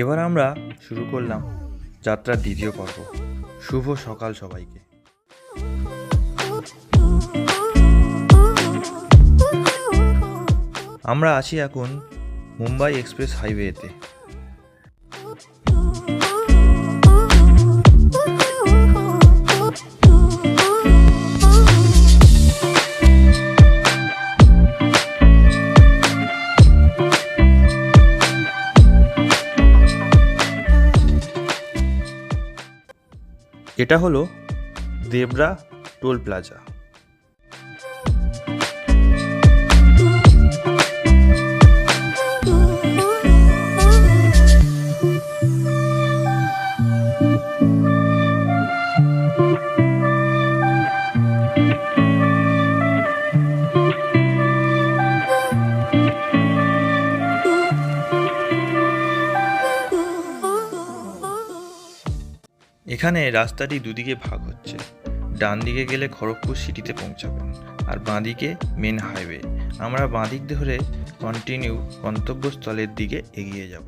এবার আমরা শুরু করলাম যাত্রার দ্বিতীয় পর্ব। শুভ সকাল সবাইকে। আমরা আছি এখন মুম্বাই এক্সপ্রেস হাইওয়েতে। এটা হলো দেবরা টোল প্লাজা। এখানে রাস্তাটি দুদিকে ভাগ হচ্ছে। ডান দিকে গেলে খড়গপুর সিটিতে পৌঁছাবেন, আর বাঁ দিকে মেন হাইওয়ে। আমরা বাঁ দিক ধরে কন্টিনিউ গন্তব্যস্থলের দিকে এগিয়ে যাব।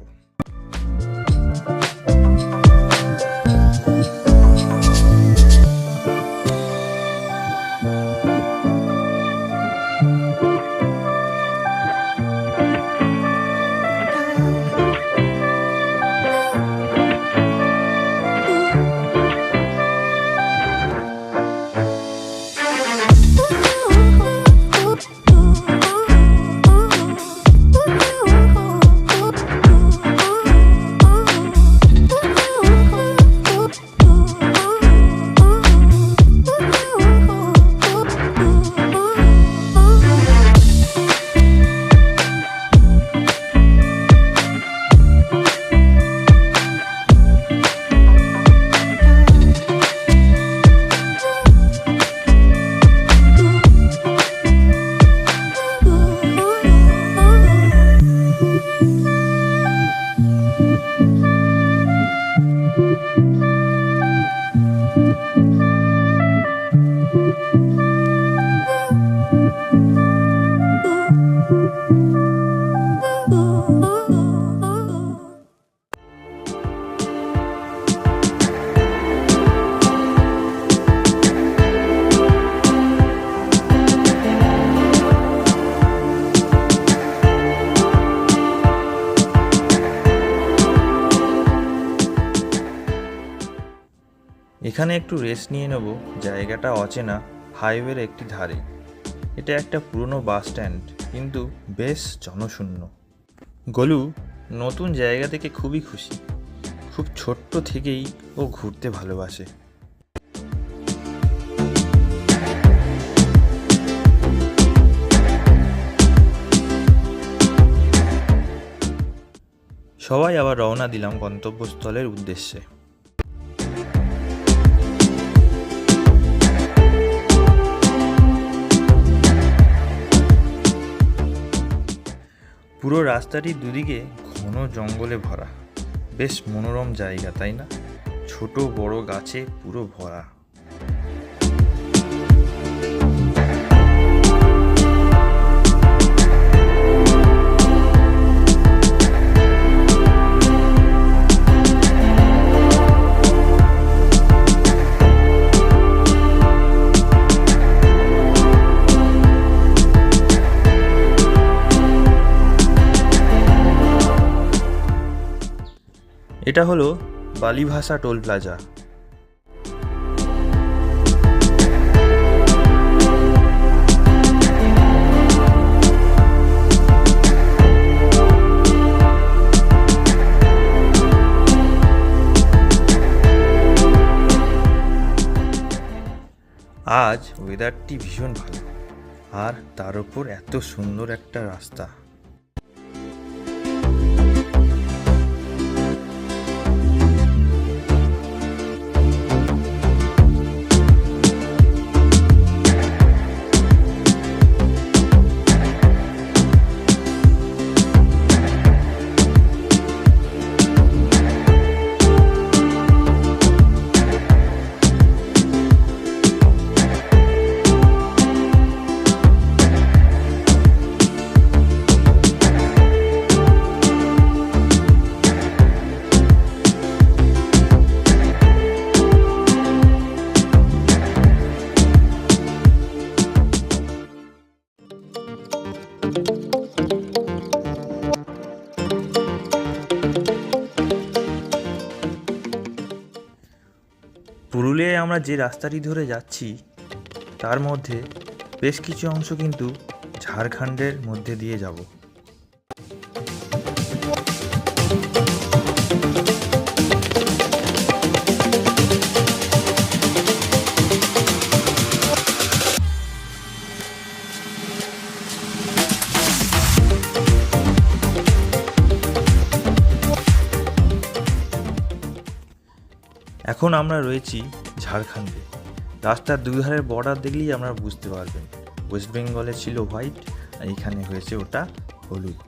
এখানে একটু রেস্ট নিয়ে নেব। জায়গাটা অচেনা, হাইওয়ের একটি ধারে। এটা একটা পুরনো বাস স্ট্যান্ড, কিন্তু বেশ জনশূন্য। গোলু নতুন জায়গা থেকে খুবই খুশি। খুব ছোট্ট থেকেই ও ঘুরতে ভালোবাসে। সবাই আবার রওনা দিলাম গন্তব্যস্থলের উদ্দেশ্যে। পুরো রাস্তাটির দুদিকে ঘন জঙ্গলে ভরা। বেশ মনোরম জায়গা, তাই না? ছোট বড় গাছে পুরো ভরা। এটা হলো বালিভাষা টোল প্লাজা। আজ ওয়েদারটি ভীষণ ভালো, আর তার উপর এত সুন্দর একটা রাস্তা। পুরুলিয়ায় আমরা যে রাস্তাটি ধরে যাচ্ছি তার মধ্যে বেশ কিছু অংশ কিন্তু ঝাড়খণ্ডের মধ্যে দিয়ে যাব। এখন আমরা রয়েছি ঝাড়খণ্ডে। রাস্তার দুধারের বর্ডার দেখলেই আমরা বুঝতে পারবেন, ওয়েস্ট বেঙ্গলে ছিল হোয়াইট আর এখানে হয়েছে ওটা হলুদ।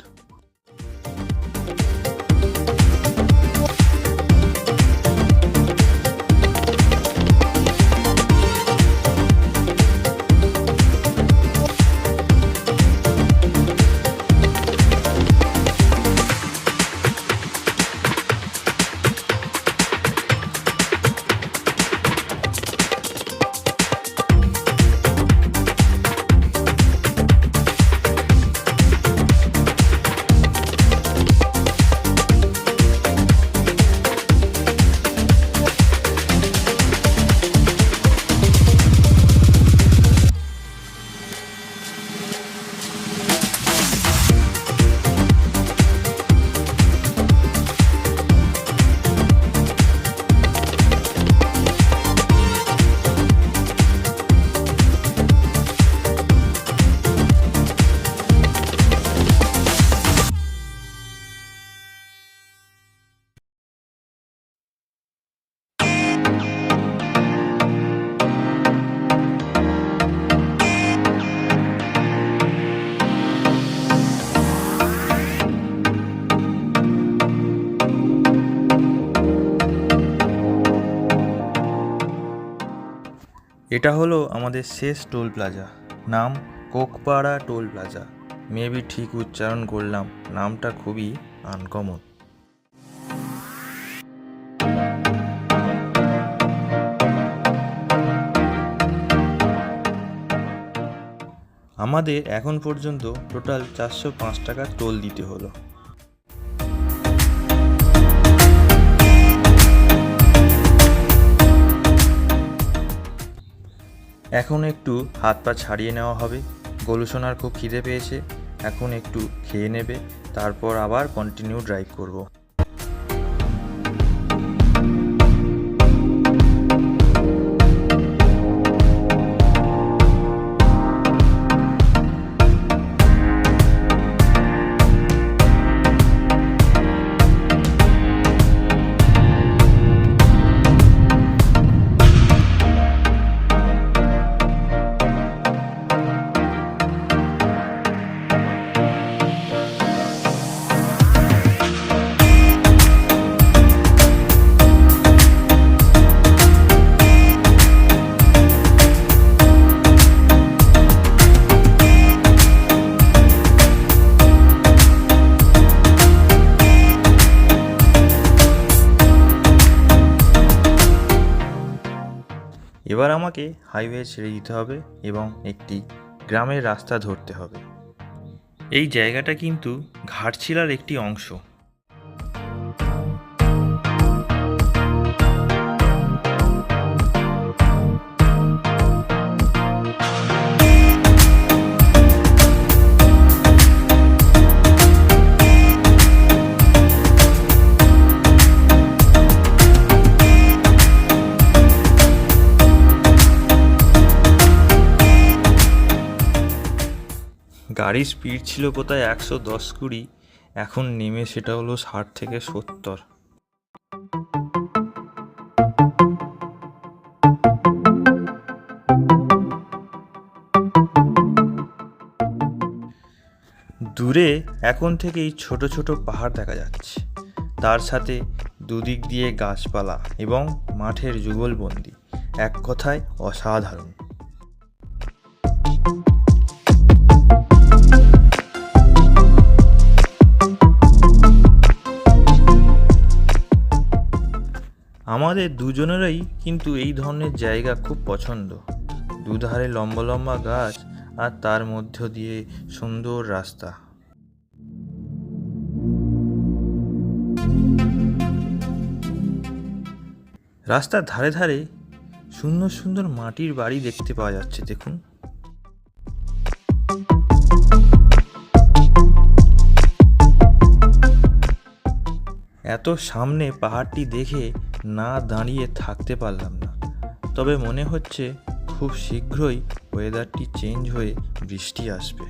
এটা হলো আমাদের শেষ টোল প্লাজা, নাম কোকপাড়া টোল প্লাজা। মেবি ঠিক উচ্চারণ করলাম, নামটা খুবই আনকমন। আমাদের এখন পর্যন্ত টোটাল 405 টাকা টোল দিতে হলো। এখন একটু হাত পা ছাড়িয়ে নেওয়া হবে। গোলুসোনার খুব খিদে পেয়েছে, এখন একটু খেয়ে নেবে, তারপর আবার কন্টিনিউ ড্রাইভ করব। এবার আমাকে হাইওয়ে ছেড়ে দিতে হবে এবং একটি গ্রামের রাস্তা ধরতে হবে। এই জায়গাটা কিন্তু ঘাটশিলার একটি অংশ। গাড়ির স্পিড ছিল কোথায় 110-20, এখন নেমে সেটা হলো 60 থেকে 70। দূরে এখন থেকেই ছোট ছোট পাহাড় দেখা যাচ্ছে, তার সাথে দুদিক দিয়ে গাছপালা এবং মাঠের যুগলবন্দি, এক কথায় অসাধারণ। আমাদের দুজনেরই কিন্তু এই ধরনের জায়গা খুব পছন্দ। দুধারে লম্বা লম্বা গাছ আর তার মধ্য দিয়ে সুন্দর রাস্তা। রাস্তার ধারে ধারে সুন্দর সুন্দর মাটির বাড়ি দেখতে পাওয়া যাচ্ছে। দেখুন, এত সামনে পাহাড়টি দেখে না দাঁড়িয়ে থাকতে পারলাম না। তবে মনে হচ্ছে খুব শীঘ্রই ওয়েদারটি চেঞ্জ হয়ে বৃষ্টি আসবে।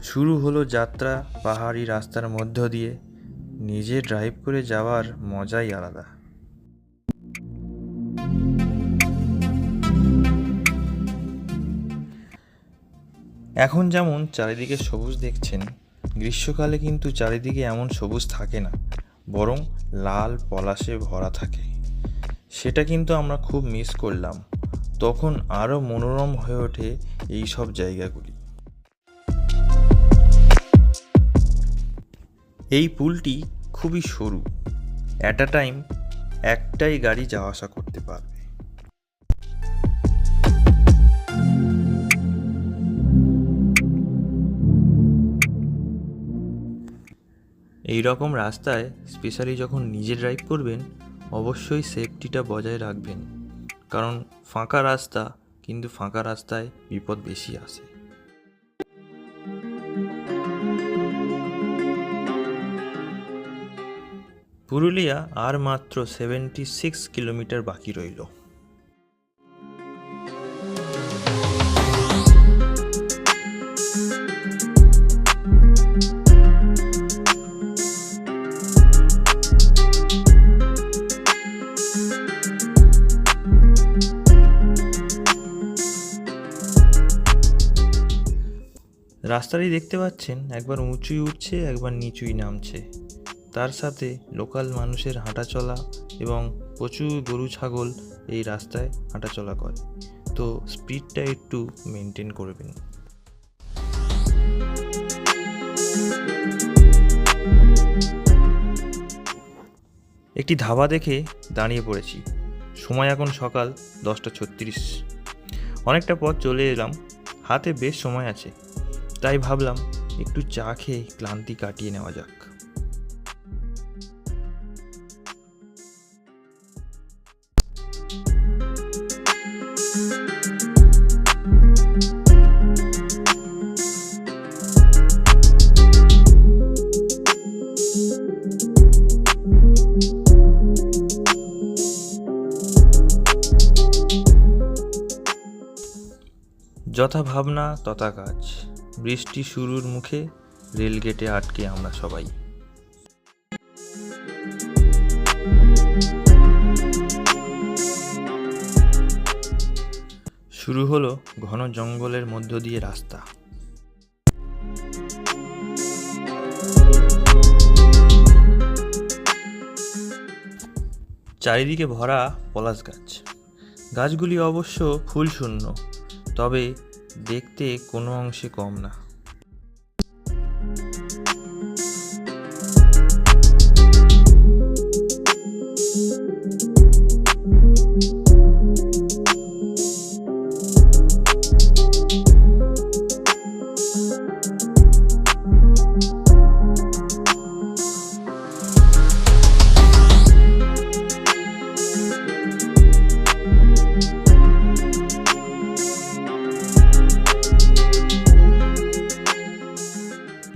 শুরু হলো যাত্রা পাহাড়ি রাস্তার মধ্য দিয়ে। নিজে ড্রাইভ করে যাওয়ার মজাই আলাদা। এখন যেমন চারিদিকে সবুজ দেখছেন, গ্রীষ্মকালে কিন্তু চারিদিকে এমন সবুজ থাকে না, বরং লাল পলাশে ভরা থাকে। সেটা কিন্তু আমরা খুব মিস করলাম। তখন আরও মনোরম হয়ে ওঠে এই সব জায়গাগুলি। এই পুলটি খুবই সরু, অ্যাট আ টাইম একটাই গাড়ি যাওয়া আসা করতে পারবে। এই রকম রাস্তায় স্পেশালি যখন নিজে ড্রাইভ করবেন, অবশ্যই সেফটিটা বজায় রাখবেন, কারণ ফাঁকা রাস্তা, কিন্তু ফাঁকা রাস্তায় বিপদ বেশি আসে। পুরুলিয়া আর মাত্র 76 কিলোমিটার বাকি রইল। রাস্তাটি দেখতে পাচ্ছেন, একবার উঁচুই উঠছে, একবার নিচুই নামছে। তার সাথে লোকাল মানুষের হাঁটাচলা এবং প্রচুর গরু ছাগল এই রাস্তায় হাঁটাচলা করে, তো স্পিডটা একটু মেনটেন করবেন। একটি ধাবা দেখে দাঁড়িয়ে পড়েছি। সময় এখন সকাল 10:36। অনেকটা পথ চলে এলাম, হাতে বেশ সময় আছে, তাই ভাবলাম একটু চা খেয়ে ক্লান্তি কাটিয়ে নেওয়া যাক। যথা ভাবনা তথা কাজ। বৃষ্টি শুরুর মুখে, রেলগেটে আটকে আমরা সবাই। শুরু হলো ঘন জঙ্গলের মধ্য দিয়ে রাস্তা। চারিদিকে ভরা পলাশ গাছ। গাছগুলি অবশ্য ফুল শূন্য, তবে দেখতে কোনো অংশে কম না।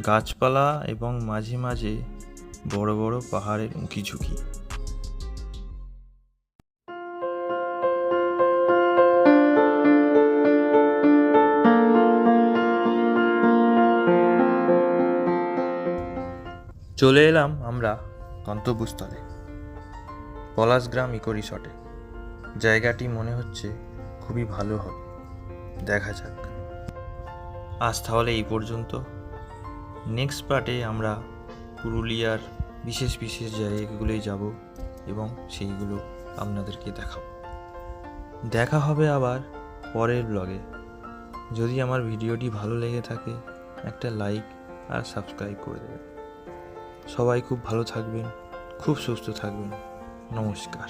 গাছপালা এবং মাঝে মাঝে বড় বড় পাহাড়ের উঁকি ঝুঁকি। চলে এলাম আমরা গন্তব্যস্থলে, পলাশগ্রাম ইকো রিসর্টে। জায়গাটি মনে হচ্ছে খুবই ভালো হবে, দেখা যাক। আজ তাহলে এই পর্যন্ত। নেক্সট পার্টে আমরা পুরুলিয়ার বিশেষ বিশেষ জায়গাগুলোয় যাব এবং সেইগুলো আপনাদেরকে দেখাবো। দেখা হবে আবার পরের ব্লগে। যদি আমার ভিডিওটি ভালো লেগে থাকে, একটা লাইক আর সাবস্ক্রাইব করে দেবেন। সবাই খুব ভালো থাকবেন, খুব সুস্থ থাকবেন। নমস্কার।